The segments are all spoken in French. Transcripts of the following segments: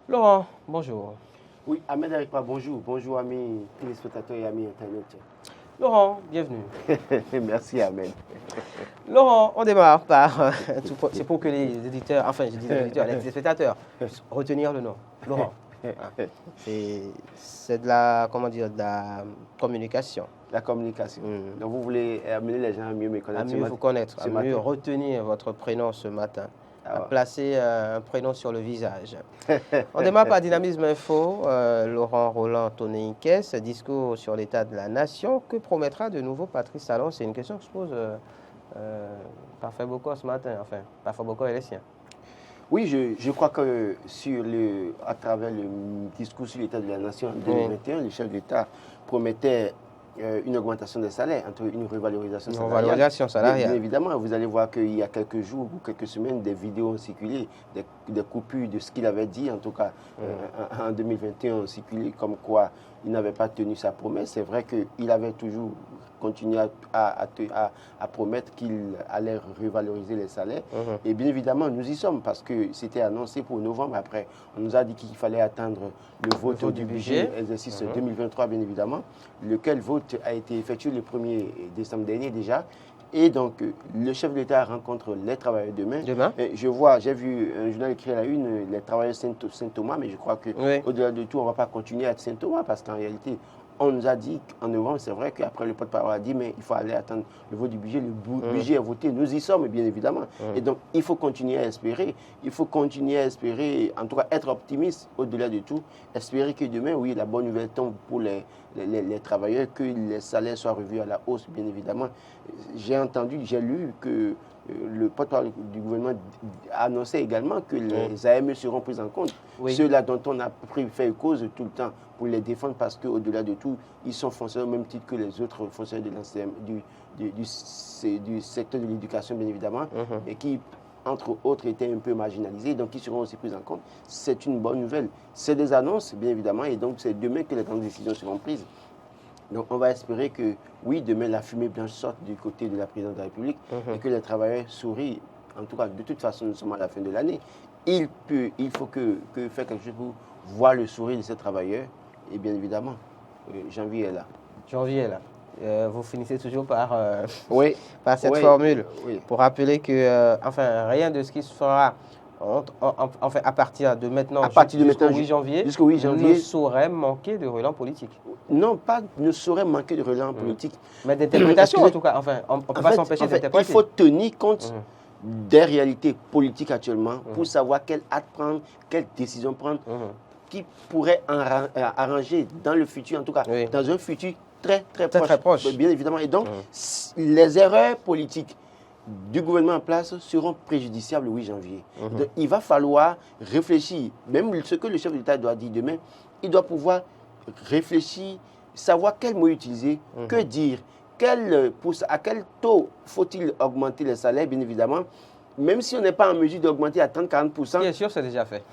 Laurent, bonjour. Oui, Ahmed avec moi, bonjour. Bonjour amis téléspectateurs et amis Internet. Laurent, bienvenue. Merci Ahmed. Laurent, on démarre par, c'est pour que les éditeurs, enfin je dis les éditeurs, les téléspectateurs, puissent retenir le nom. Laurent. Hein. C'est de la, comment dire, de la communication. La communication. Donc vous voulez amener les gens à mieux me connaître. À mieux vous connaître, à mieux matin. retenir votre prénom ce matin. À Alors. placer un prénom sur le visage. On démarre par Dynamisme Info. Laurent Roland Toneinkes, discours sur l'état de la nation. Que promettra de nouveau Patrice Talon? C'est une question que se pose par Faboko ce matin, enfin, par Faboko et les siens. Oui, je crois que à travers le discours sur l'état de la nation en 2021, le chef d'État promettait une augmentation des salaires, une revalorisation salariale. Une revalorisation salariale. Bien évidemment, vous allez voir qu'il y a quelques jours ou quelques semaines, des vidéos ont circulé, des coupures de ce qu'il avait dit, en tout cas en 2021, ont circulé comme quoi il n'avait pas tenu sa promesse. C'est vrai qu'il avait toujours continué à promettre qu'il allait revaloriser les salaires. Et bien évidemment, nous y sommes parce que c'était annoncé pour novembre. Après, on nous a dit qu'il fallait attendre le vote du budget, exercice 2023, bien évidemment, lequel vote a été effectué le 1er décembre dernier déjà. Et donc, le chef de l'État rencontre les travailleurs demain. J'ai vu un journal écrire à la une, les travailleurs Saint-Thomas, mais je crois qu'au-delà de tout, on ne va pas continuer à être Saint-Thomas parce qu'en réalité, on nous a dit qu'en novembre, c'est vrai qu'après le porte-parole a dit, mais il faut aller attendre le vote du budget. Le budget est voté, nous y sommes, bien évidemment. Et donc, il faut continuer à espérer. Il faut continuer à espérer, en tout cas, être optimiste au-delà de tout. Espérer que demain, oui, la bonne nouvelle tombe pour les travailleurs, que les salaires soient revus à la hausse, bien évidemment. J'ai lu que le porte-parole du gouvernement annonçait également que les AME seront prises en compte. Ceux-là dont on a fait cause tout le temps pour les défendre parce qu'au-delà de tout, ils sont fonctionnaires au même titre que les autres fonctionnaires du secteur de l'éducation, bien évidemment, et qui, entre autres, étaient un peu marginalisés, donc ils seront aussi pris en compte. C'est une bonne nouvelle. C'est des annonces, bien évidemment, et donc c'est demain que les grandes décisions seront prises. Donc on va espérer que, oui, demain, la fumée blanche sorte du côté de la présidence de la République et que les travailleurs sourient. En tout cas, de toute façon, nous sommes à la fin de l'année. Il faut que faire quelque chose pour voir le sourire de ces travailleurs. Et bien évidemment, janvier est là. Janvier est là. Vous finissez toujours par, par cette formule pour rappeler que, enfin, rien de ce qui se fera enfin, à partir de maintenant, jusqu'au 8 janvier, ne saurait manquer de relance politique. Non, pas ne saurait manquer de relance politique. Mais d'interprétation, en tout cas. Enfin, on ne peut pas s'empêcher d'interpréter. Il faut tenir compte des réalités politiques actuellement pour savoir quel acte prendre, quelle décision prendre, qui pourrait arranger dans le futur, en tout cas, dans un futur très proche. Bien évidemment. Et donc, les erreurs politiques du gouvernement en place seront préjudiciables le 8 janvier. Donc, il va falloir réfléchir. Même ce que le chef de l'État doit dire demain, il doit pouvoir réfléchir, savoir quel mot utiliser, que dire, à quel taux faut-il augmenter les salaires, bien évidemment, même si on n'est pas en mesure d'augmenter à 30-40%. Bien sûr, c'est déjà fait.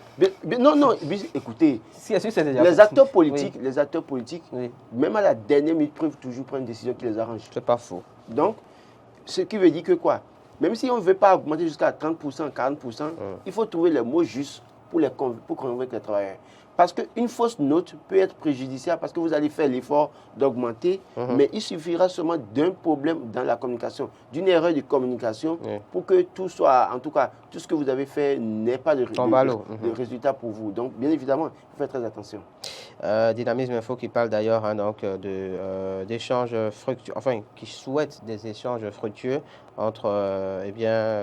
Non, écoutez, les acteurs politiques, même à la dernière minute, peuvent toujours prendre une décision qui les arrange. C'est pas faux. Donc, ce qui veut dire que quoi? Même si on ne veut pas augmenter jusqu'à 30%, 40%, il faut trouver les mots justes pour convaincre les travailleurs. Parce qu'une fausse note peut être préjudiciable parce que vous allez faire l'effort d'augmenter, mais il suffira seulement d'un problème dans la communication, d'une erreur de communication pour que tout soit, en tout cas, tout ce que vous avez fait n'ait pas de résultat pour vous. Donc, bien évidemment, il faut faire très attention. Dynamisme Info qui parle d'ailleurs d'échanges fructueux, enfin, qui souhaite des échanges fructueux entre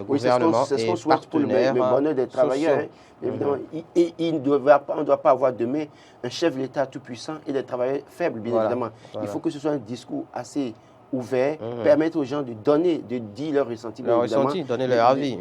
gouvernement et partenaires pour le bonheur des travailleurs. Évidemment, on ne doit pas avoir demain un chef de l'État tout puissant et des travailleurs faibles, bien évidemment. Il faut que ce soit un discours assez ouvert, permettre aux gens de dire leur ressenti, donner leur avis,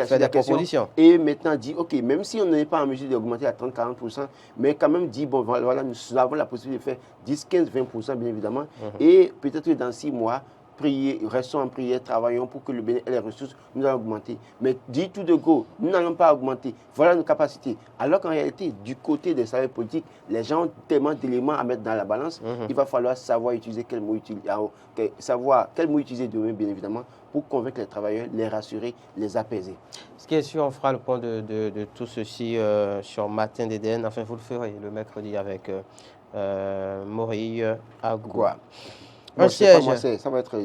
faire des propositions. Et maintenant dire, ok, même si on n'est pas en mesure d'augmenter à 30-40%, mais quand même dire, bon, voilà, nous avons la possibilité de faire 10, 15, 20%, bien évidemment, et peut-être que dans 6 mois, prier, restons en prière, travaillons pour que les ressources nous allons augmenter. Mais dit tout de go, nous n'allons pas augmenter. Voilà nos capacités. Alors qu'en réalité, du côté des salariés politiques, les gens ont tellement d'éléments à mettre dans la balance. Il va falloir savoir utiliser quel mot utiliser, demain, bien évidemment, pour convaincre les travailleurs, les rassurer, les apaiser. Ce qui est sûr, on fera le point de tout ceci sur Matin d'Éden. Enfin, vous le ferez le mercredi avec Morille Agoua. Un siège, ça va être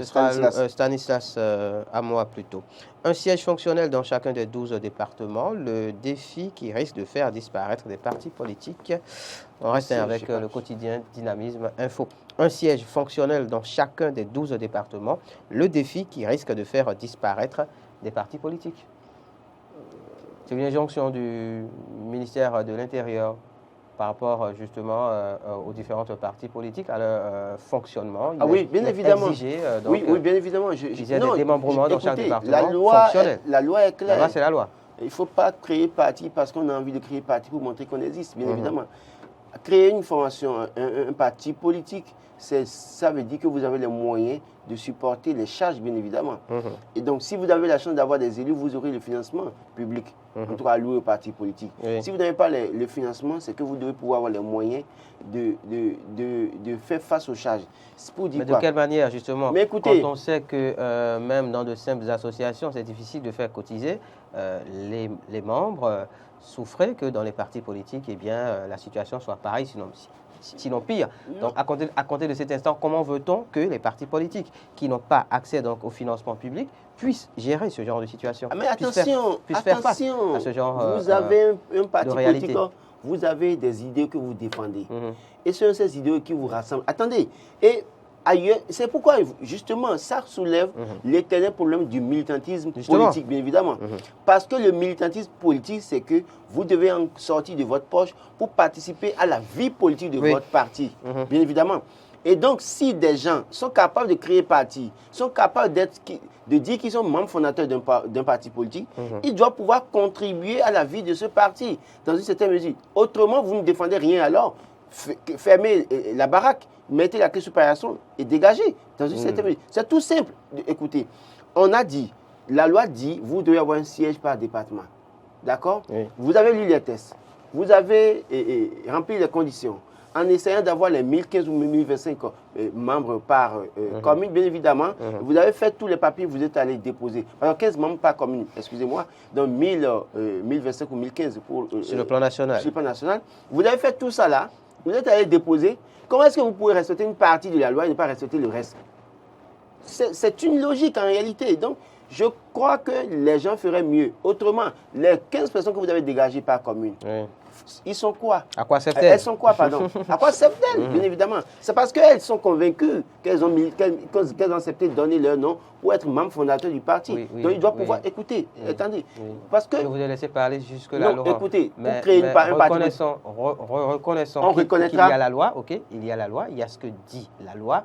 Stanislas à moi plutôt. Un siège fonctionnel dans chacun des 12 départements, le défi qui risque de faire disparaître des partis politiques. On reste avec le quotidien Dynamisme Info. Un siège fonctionnel dans chacun des 12 départements, le défi qui risque de faire disparaître des partis politiques. C'est une injonction du ministère de l'Intérieur par rapport justement aux différentes partis politiques, à leur fonctionnement. Oui, bien évidemment. Oui, bien évidemment. Il y a des démembrements dans chaque département. La loi est claire. La loi, c'est la loi. Il ne faut pas créer parti parce qu'on a envie de créer parti pour montrer qu'on existe, bien évidemment. Créer une formation, un parti politique, ça veut dire que vous avez les moyens de supporter les charges, bien évidemment. Et donc, si vous avez la chance d'avoir des élus, vous aurez le financement public, en tout cas alloué aux partis politiques. Si vous n'avez pas le financement, c'est que vous devez pouvoir avoir les moyens de faire face aux charges. Pour dire de quelle manière, justement, mais écoutez, quand on sait que même dans de simples associations, c'est difficile de faire cotiser les membres, souffraient que dans les partis politiques, eh bien, la situation soit pareille, sinon pire. Donc, à compter de cet instant, comment veut-on que les partis politiques qui n'ont pas accès donc, au financement public puissent gérer ce genre de situation? Mais attention, faire face à ce genre vous avez un parti politique, vous avez des idées que vous défendez. Et ce sont ces idées qui vous rassemblent. Attendez, et ailleurs, c'est pourquoi justement ça soulève l'éternel problème du militantisme politique, bien évidemment. Parce que le militantisme politique, c'est que vous devez en sortir de votre poche pour participer à la vie politique de votre parti, bien évidemment. Et donc, si des gens sont capables de créer parti, sont capables de dire qu'ils sont membres fondateurs d'un parti politique, ils doivent pouvoir contribuer à la vie de ce parti, dans une certaine mesure. Autrement, vous ne défendez rien alors. Fermez la baraque, mettez la clé sur paillasson et dégagez, dans une certaine mesure. C'est tout simple. Écoutez, on a dit, la loi dit, vous devez avoir un siège par département. D'accord? Vous avez lu les tests, vous avez rempli les conditions. En essayant d'avoir les 1015 ou 1025 membres par commune, bien évidemment, vous avez fait tous les papiers, vous êtes allé déposer. Alors 15 membres par commune, excusez-moi, donc 1025 ou 1015 pour... sur le plan national. Sur le plan national. Vous avez fait tout ça là, vous êtes allé déposer. Comment est-ce que vous pouvez respecter une partie de la loi et ne pas respecter le reste? C'est une logique en réalité. Donc, je crois que les gens feraient mieux. Autrement, les 15 personnes que vous avez dégagées par commune, ils sont quoi? À quoi servent-elles? Elles sont quoi, pardon? À quoi servent-elles, bien évidemment? C'est parce qu'elles sont convaincues qu'elles ont accepté de donner leur nom pour être membres fondateurs du parti. Donc, ils doivent pouvoir écouter. Attendez. Parce que... Je vous ai laissé parler jusque-là, Laurent. Écoutez, pour créer un parti... Reconnaissons qu'il y a la loi, ok? Il y a la loi, il y a ce que dit la loi,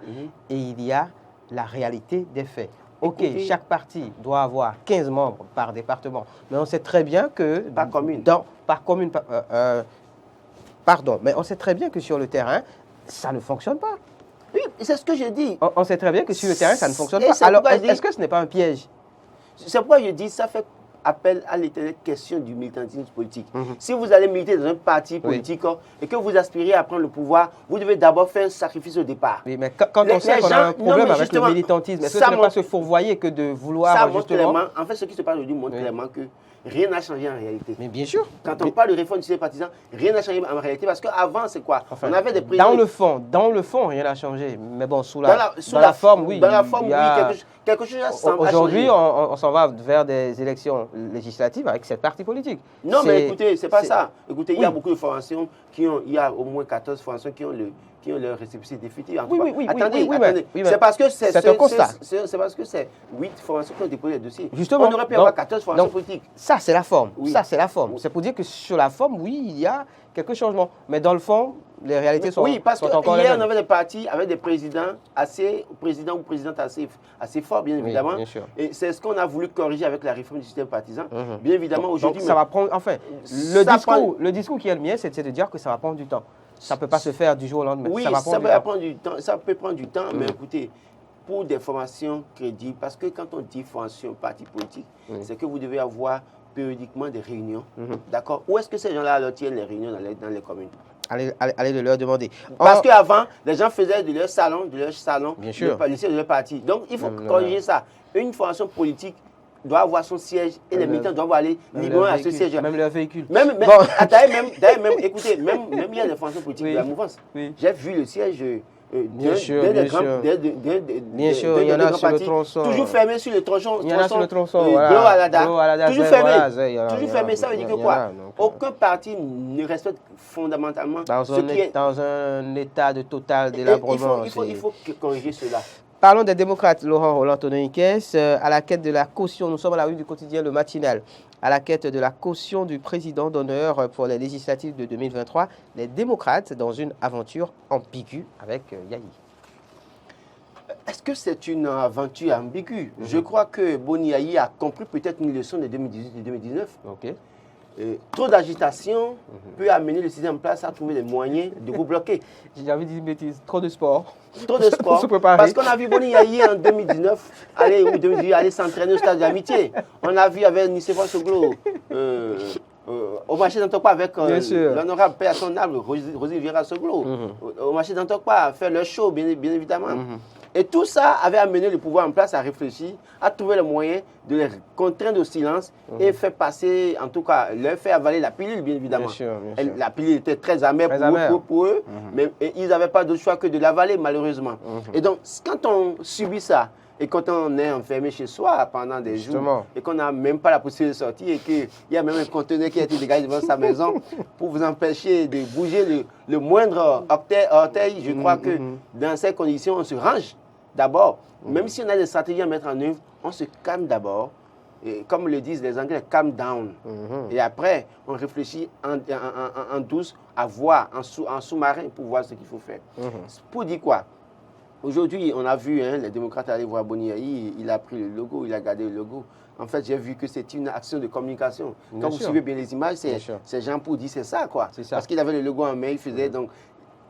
et il y a la réalité des faits. Ok, chaque parti doit avoir 15 membres par département, mais on sait très bien que... Par commune. Pardon, mais on sait très bien que sur le terrain, ça ne fonctionne pas. Oui, c'est ce que je dis. On sait très bien que sur le terrain, ça ne fonctionne pas. Alors, est-ce que ce n'est pas un piège? C'est pourquoi je dis, ça fait appel à l'éternelle question du militantisme politique. Si vous allez militer dans un parti politique et que vous aspirez à prendre le pouvoir, vous devez d'abord faire un sacrifice au départ. Oui, mais quand on sait qu'on a un problème avec le militantisme, est-ce que ce n'est pas se fourvoyer que de vouloir justement... En fait, ce qui se passe aujourd'hui montre clairement que rien n'a changé en réalité. Mais bien sûr. Quand on parle de réforme du système partisan, rien n'a changé en réalité parce qu'avant, c'est quoi? On avait des présidents... Dans le fond, rien n'a changé. Mais bon, sous la forme, oui. Dans la forme, oui, quelque chose a changé. Aujourd'hui, on s'en va vers des élections législatives avec cette partie politique. Non, mais écoutez, c'est pas ça. Écoutez, il y a beaucoup de formations il y a au moins 14 formations qui ont leur récépissé définitif. Attendez. C'est parce que c'est un constat. C'est parce que c'est 8 formations qui ont déposé les dossiers. Justement. On aurait pu avoir 14 formations politiques. Ça, c'est la forme. Ça, c'est la forme. C'est pour dire que sur la forme, oui, il y a quelques changements. Mais dans le fond, les réalités sont encore les mêmes. Oui, parce qu'hier, on avait des partis avec des présidents ou présidentes assez forts, bien évidemment. Bien sûr. Et c'est ce qu'on a voulu corriger avec la réforme du système partisan. Bien évidemment, aujourd'hui... Ça va prendre... Enfin, le discours qui est le mien, c'est de dire que ça va prendre du temps. Ça ne peut pas se faire du jour au lendemain. Oui, ça peut prendre du temps, mais écoutez, pour des formations crédibles, parce que quand on dit formation parti politique, c'est que vous devez avoir périodiquement des réunions. D'accord? Où est-ce que ces gens-là alors tiennent les réunions dans les communes? Allez de leur demander. Parce qu'avant, les gens faisaient de leur salon, bien sûr, le siège de leur parti. Donc, il faut corriger ça. Une formation politique doit avoir son siège et les militants doivent aller librement à ce siège. Même leur véhicule. D'ailleurs, écoutez, même il y a des formations politiques de la mouvance. J'ai vu le siège bien sûr, il y en a sur le tronçon. Toujours fermé sur le tronçon. Il y en a sur le tronçon. Toujours fermé. Toujours fermé. Ça veut dire que quoi? Aucun parti ne respecte fondamentalement ce qui est dans un état de total délabrement. Il faut corriger cela. Parlons des démocrates, Laurent Roland-Tononiquès, à la quête de la caution. Nous sommes à la une du quotidien Le Matinal. À la quête de la caution du président d'honneur pour les législatives de 2023, les démocrates dans une aventure ambiguë avec Yahi. Est-ce que c'est une aventure ambiguë? Je crois que Boni Yahi a compris peut-être une leçon de 2018 et 2019. Ok. Trop d'agitation peut amener le système en place à trouver les moyens de vous bloquer. J'ai envie de dire une bêtise. Trop de sport. Trop de sport. Parce qu'on a vu Boni Yahi en 2019 aller s'entraîner au stade d'amitié. On a vu avec Nicéphore Soglo au marché d'Antokpa avec l'honorable paix à son âme, Rosy Vieira Soglo. Au marché d'Antokpa, faire leur show, bien évidemment. Et tout ça avait amené le pouvoir en place à réfléchir, à trouver le moyen de les contraindre au silence et faire passer, en tout cas, leur faire avaler la pilule, bien évidemment. Bien sûr. La pilule était très amère pour eux, mais ils n'avaient pas d'autre choix que de l'avaler, malheureusement. Et donc, quand on subit ça, et quand on est enfermé chez soi pendant des jours, et qu'on n'a même pas la possibilité de sortir, et qu'il y a même un conteneur qui a été dégagé devant sa maison pour vous empêcher de bouger le moindre orteil, je crois que dans ces conditions, on se range d'abord. Même si on a des stratégies à mettre en œuvre, on se calme d'abord. Et comme le disent les Anglais, calm down. Et après, on réfléchit en douce à voir, en sous-marin pour voir ce qu'il faut faire. Pour dire quoi? Aujourd'hui, on a vu les démocrates aller voir Boni Yahi, il a pris le logo, il a gardé le logo. En fait, j'ai vu que c'est une action de communication. Quand vous suivez bien les images, c'est Jean pour dire c'est ça, quoi. Parce qu'il avait le logo en main, il faisait donc.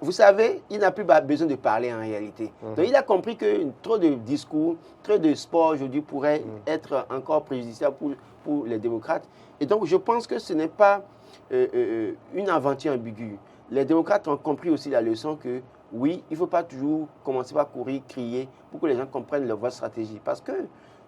Vous savez, il n'a plus besoin de parler en réalité. Donc, il a compris que trop de discours, trop de sport aujourd'hui pourrait être encore préjudiciable pour les démocrates. Et donc, je pense que ce n'est pas une aventure ambiguë. Les démocrates ont compris aussi la leçon que oui, il ne faut pas toujours commencer par courir, crier pour que les gens comprennent votre stratégie. Parce que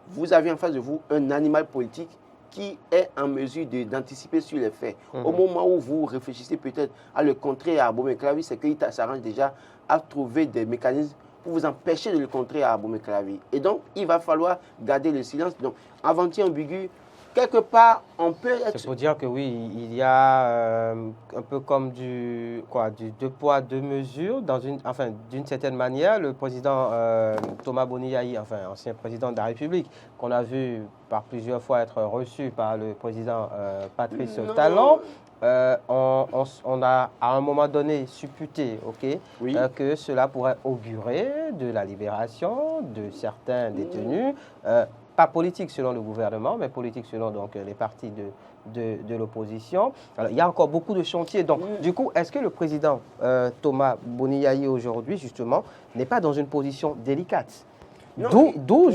vous avez en face de vous un animal politique qui est en mesure d'anticiper sur les faits. Au moment où vous réfléchissez peut-être à le contrer à Abomey-Clavi, c'est qu'il s'arrange déjà à trouver des mécanismes pour vous empêcher de le contrer à Abomey-Clavi. Et donc, il va falloir garder le silence. Donc, aventure ambiguë, quelque part, on peut être... C'est pour dire que oui, il y a un peu comme du deux poids, deux mesures. D'une certaine manière, le président Thomas Boni Yahi, ancien président de la République, qu'on a vu par plusieurs fois être reçu par le président Patrice Talon, on a à un moment donné supputé que cela pourrait augurer de la libération de certains détenus. Pas politique selon le gouvernement, mais politique selon donc, les partis de l'opposition. Alors, il y a encore beaucoup de chantiers. Donc, du coup, est-ce que le président Thomas Boni Yahi aujourd'hui, justement, n'est pas dans une position délicate? D'où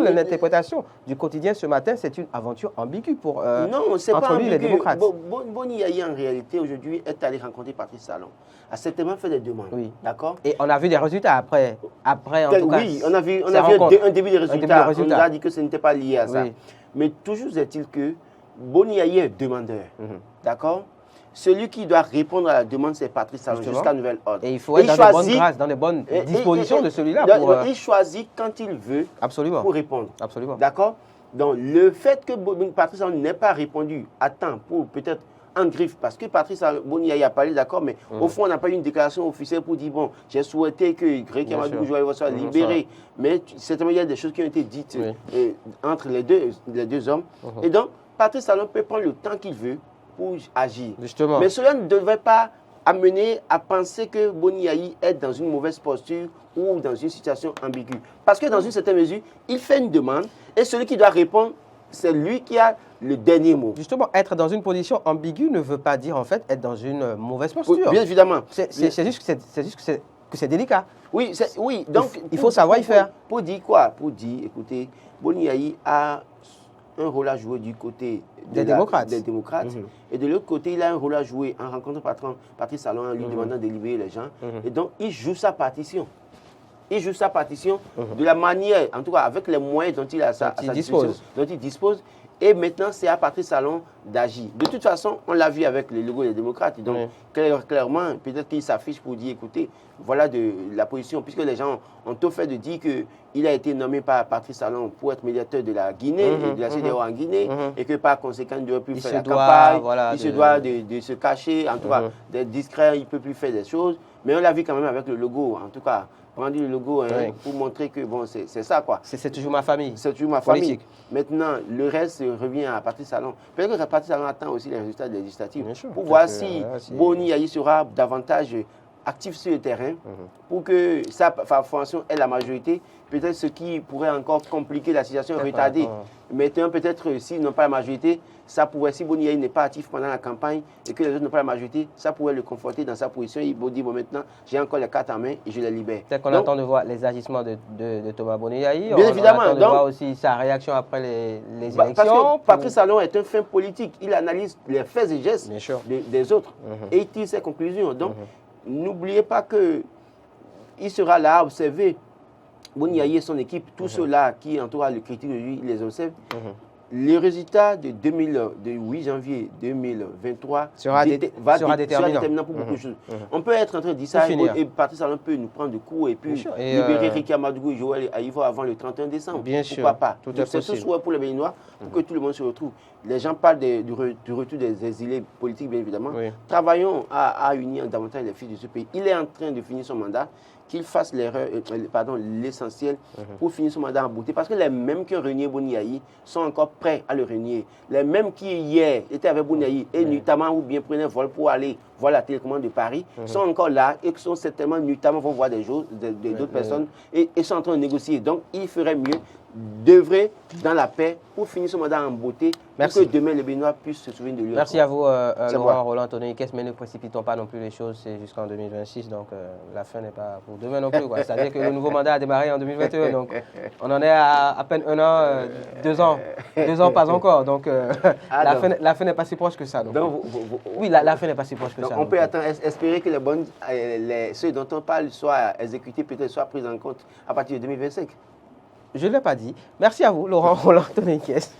l'interprétation du quotidien ce matin, c'est une aventure ambiguë pour entre lui et les démocrates. Boni Yahi, en réalité, aujourd'hui, est allé rencontrer Patrice Talon. A certainement fait des demandes. Oui. D'accord? Et on a vu des résultats après en tout cas. Oui, on a vu un début de résultats. On nous a dit que ce n'était pas lié à ça. Oui. Mais toujours est-il que Boni Yahi est demandeur. D'accord? Celui qui doit répondre à la demande, c'est Patrice Talon, jusqu'à nouvel ordre. Et il faut être dans les bonnes dispositions de celui-là. Il choisit quand il veut pour répondre. Absolument. D'accord? Donc, le fait que Patrice Talon n'ait pas répondu à temps pour peut-être en griffe, parce que Patrice Boni Yahi a parlé, d'accord, mais au fond, on n'a pas eu une déclaration officielle pour dire, bon, j'ai souhaité que Greg Amadou soit libéré. Mais certainement, il y a des choses qui ont été dites entre les deux hommes. Et donc, Patrice Talon peut prendre le temps qu'il veut pour agir. Justement. Mais cela ne devrait pas amener à penser que Boni Yahi est dans une mauvaise posture ou dans une situation ambiguë. Parce que dans une certaine mesure, il fait une demande et celui qui doit répondre, c'est lui qui a le dernier mot. Justement, être dans une position ambiguë ne veut pas dire en fait être dans une mauvaise posture. Bien évidemment. C'est juste que que c'est délicat. Oui, oui, donc il faut savoir y faire. Pour dire quoi? Pour dire, écoutez, Boni Yayi a un rôle à jouer du côté des démocrates. Et de l'autre côté, il a un rôle à jouer en rencontrant Patrice Talon, en lui demandant de libérer les gens. Et donc, il joue sa partition. Il joue sa partition de la manière, en tout cas avec les moyens dont il dispose. Et maintenant, c'est à Patrice Talon d'agir. De toute façon, on l'a vu avec le logo des démocrates. Donc, clairement, peut-être qu'il s'affiche pour dire, écoutez, voilà de la position, puisque les gens ont tout fait de dire qu'il a été nommé par Patrice Talon pour être médiateur de la Guinée, et de la CEDEAO en Guinée, et que par conséquent, il ne doit plus faire la campagne, il se doit de se cacher, en tout cas, d'être discret, il ne peut plus faire des choses. Mais on l'a vu quand même avec le logo, en tout cas, prendre le logo pour montrer que bon, c'est ça quoi. C'est toujours ma famille. C'est toujours ma famille. Maintenant, le reste revient à Patrice Talon. Peut-être que Patrice Talon attend aussi les résultats législatifs pour voir si Boni Yayi sera davantage actif sur le terrain pour que sa formation ait la majorité. Peut-être ce qui pourrait encore compliquer la situation, retarder. Maintenant, peut-être s'ils n'ont pas la majorité, ça pourrait, si Boni Yayi n'est pas actif pendant la campagne et que les autres n'ont pas la majorité, ça pourrait le conforter dans sa position. Il peut dire, bon, maintenant, j'ai encore les cartes en main et je les libère. Peut-être qu'on attend de voir les agissements de Thomas Boni Yayi. Bien évidemment. On attend de voir aussi sa réaction après les élections. Parce que Patrice Talon est un fin politique. Il analyse les faits et gestes des autres et il tire ses conclusions. Donc, n'oubliez pas qu'il sera là à observer Boni Yayi et son équipe, tous ceux-là qui entourent le critique de lui, il les observe. Les résultats de 8 janvier 2023 sera déterminant pour beaucoup de choses. On peut être en train de dire ça et Patrice Talon peut nous prendre de coups et puis libérer Ricky Amadougou et Joël Aïvo avant le 31 décembre. Bien Pourquoi pas? C'est ce souhait pour les Béninois, pour que tout le monde se retrouve. Les gens parlent du retour des exilés politiques, bien évidemment. Travaillons à unir davantage les filles de ce pays. Il est en train de finir son mandat. Qu'il fasse l'essentiel pour finir son mandat en beauté. Parce que les mêmes qui ont renié Boni Yayi sont encore prêts à le renier. Les mêmes qui hier étaient avec Boni Yayi et notamment ou bien prenaient vol pour aller voir la télécommande de Paris sont encore là et sont certainement notamment vont voir d'autres personnes et sont en train de négocier. Donc il ferait mieux d'œuvrer dans la paix pour finir son mandat en beauté. Pour que demain les Béninois puissent se souvenir de lui. Merci à vous, Laurent Roland Anthony Kess, mais ne précipitons pas non plus les choses, c'est jusqu'en 2026, donc la fin n'est pas pour demain non plus. C'est-à-dire que le nouveau mandat a démarré en 2021, donc on en est à peine 1 an, 2 ans, 2 ans pas encore, donc la fin n'est pas si proche que ça. Donc, oui, la fin n'est pas si proche que ça. On peut espérer que ceux dont on parle soient exécutés, peut-être soient pris en compte à partir de 2025. Je ne l'ai pas dit. Merci à vous, Laurent Roland Anthony Kess.